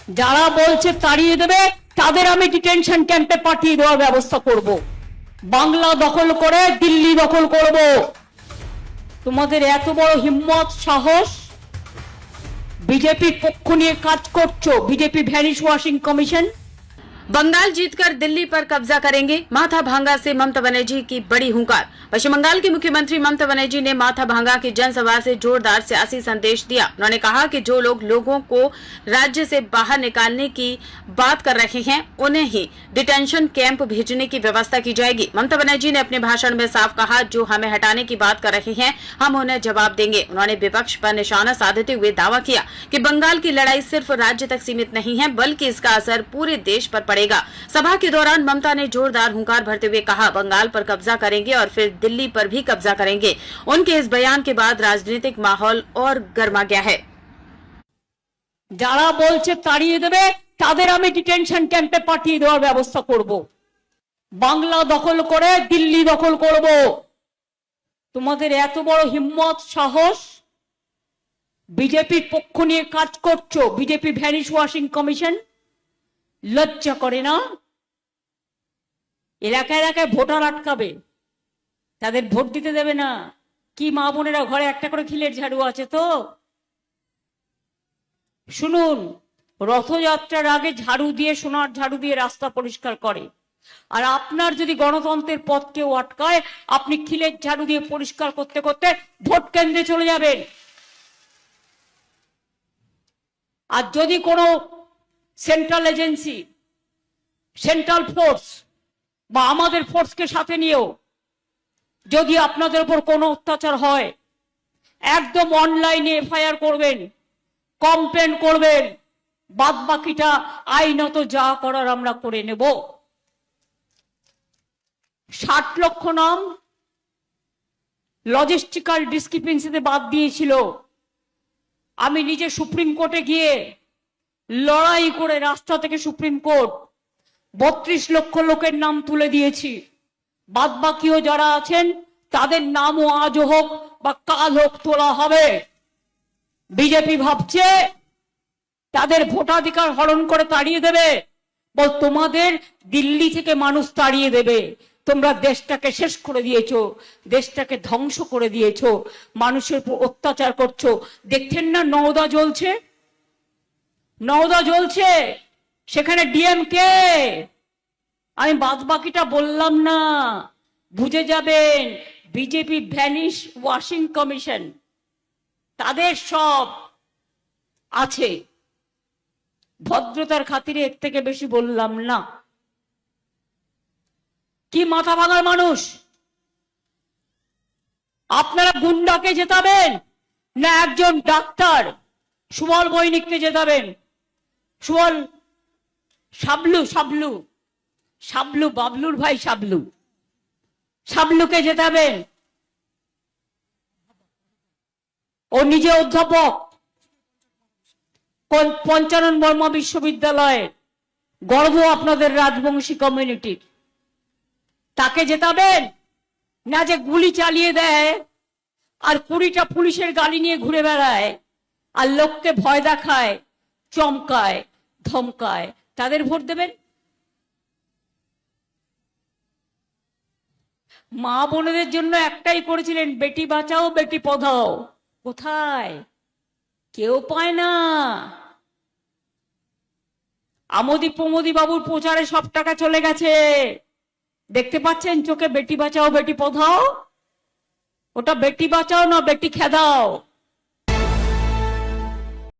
যারা বলছে তাড়িয়ে দেবে তাদের আমি ডিটেনশন ক্যাম্পে পাঠিয়ে দেওয়ার ব্যবস্থা করব। বাংলা দখল করে দিল্লি দখল করব। তোমাদের এত বড় হিম্মত সাহস, বিজেপির পক্ষ নিয়ে কাজ করছো, BJP vanish washing commission. Bengal जीतकर दिल्ली पर कब्जा करेंगे, माथा भांगा से ममता बनर्जी की बड़ी हुंकार। पश्चिम बंगाल की मुख्यमंत्री ममता बनर्जी ने माथा भांगा की जनसभा से जोरदार सियासी संदेश दिया। उन्होंने कहा कि जो लोगों को राज्य से बाहर निकालने की बात कर रहे हैं उन्हें ही डिटेंशन कैंप भेजने की व्यवस्था की जाएगी। ममता बनर्जी ने अपने भाषण में साफ कहा, जो हमें हटाने की बात कर रहे हैं हम उन्हें जवाब देंगे। उन्होंने विपक्ष पर निशाना साधते हुए दावा किया कि बंगाल की लड़ाई सिर्फ राज्य तक सीमित नहीं है बल्कि इसका असर पूरे देश पर पड़ेगा। सभा के दौरान ममता ने जोरदार हुंकार भरते हुए कहा, बंगाल पर कब्जा करेंगे और फिर दिल्ली पर भी कब्जा करेंगे। उनके इस बयान के बाद राजनीतिक माहौल और गर्मा गया है। যারা বলছে তাড়িয়ে দেবে তাদের আমি ডিটেনশন ক্যাম্পে পাঠিয়ে দেওয়ার ব্যবস্থা করব। বাংলা দখল করে দিল্লি দখল করব। তোমাদের এত বড় হিম্মত সাহস, বিজেপির পক্ষ নিয়ে কাজ করছো, বিজেপি ভ্যানিশ ওয়াশিং কমিশন। লজ্জা করে না? এলাকায় এলাকায় ভোটার আটকাবে, তাদের ভোট দিতে দেবে না। কি মা বোনেরা ঘরে একটা করে খিলের ঝাড়ু আছে তো? শুনুন, রথযাত্রার আগে ঝাড়ু দিয়ে, সোনার ঝাড়ু দিয়ে রাস্তা পরিষ্কার করে, আর আপনার যদি গণতন্ত্রের পথ কেউ আটকায় আপনি খিলের ঝাড়ু দিয়ে পরিষ্কার করতে করতে ভোট কেন্দ্রে চলে যাবেন। আর যদি কোনো সেন্ট্রাল এজেন্সি, সেন্ট্রাল ফোর্স বা আমাদের ফোর্সকে সাথে নিয়েও যদি আপনাদের উপর কোনো অত্যাচার হয়, একদম অনলাইনে এফআইআর করবেন, কমপ্লেন করবেন, বাদ বাকিটা আইনত যা করার আমরা করে নেব। 60 লক্ষ নাম লজিস্টিক্যাল ডিসক্রিপেন্সিতে বাদ দিয়েছিল। আমি নিজে সুপ্রিম কোর্টে গিয়ে লড়াই করে রাস্তা থেকে সুপ্রিম কোর্ট 32 লক্ষ লোকের নাম তুলে দিয়েছি। বাদ বাকিও যারা আছেন তাদের নামও আজ হোক বা কাল হোক তোলা হবে। বিজেপি ভাবছে তাদের ভোটাধিকার হরণ করে তাড়িয়ে দেবে। বল, তোমাদের দিল্লি থেকে মানুষ তাড়িয়ে দেবে। তোমরা দেশটাকে শেষ করে দিয়েছো, দেশটাকে ধ্বংস করে দিয়েছো, মানুষের উপর অত্যাচার করছো। দেখছেন না নওদা জ্বলছে, নওদা জ্বলছে, সেখানে ডিএমকে। আমি বাদ বাকিটা বললাম না, বুঝে যাবেন। বিজেপি ভ্যানিশ ওয়াশিং কমিশন, তাদের সব আছে। ভদ্রতার খাতিরে এর থেকে বেশি বললাম না। কি মাথা ভাঙার মানুষ! আপনারা গুন্ডাকে জেতাবেন না একজন ডাক্তার সুবল বৈনিককে জেতাবেন? সুবল শাবলু, শাবলু শাবলু বাবলুর ভাই শাবলু, শাবলুকে জেতাবেন? ও নিজে অধ্যাপক, পঞ্চানন বর্মা বিশ্ববিদ্যালয়ে, গর্ব আপনাদের রাজবংশী কমিউনিটির। তাকে জেতাবেন? না যে গুলি চালিয়ে দেয় আর 20টা পুলিশের গাড়ি নিয়ে ঘুরে বেড়ায় আর লোককে ভয় দেখায়, চমকায়, ধমকায়, তাদের ভোট দেবেন? মা বোনেদের জন্য একটাই করেছিলেন, বেটি বাঁচাও বেটি পড়াও। কোথায়? কেউ পায় না। আমোদি প্রমোদি বাবুর প্রচারে সব টাকা চলে গেছে, দেখতে পাচ্ছেন চোখে। বেটি বাঁচাও বেটি পড়াও, ওটা বেটি বাঁচাও না বেটি খেদাও।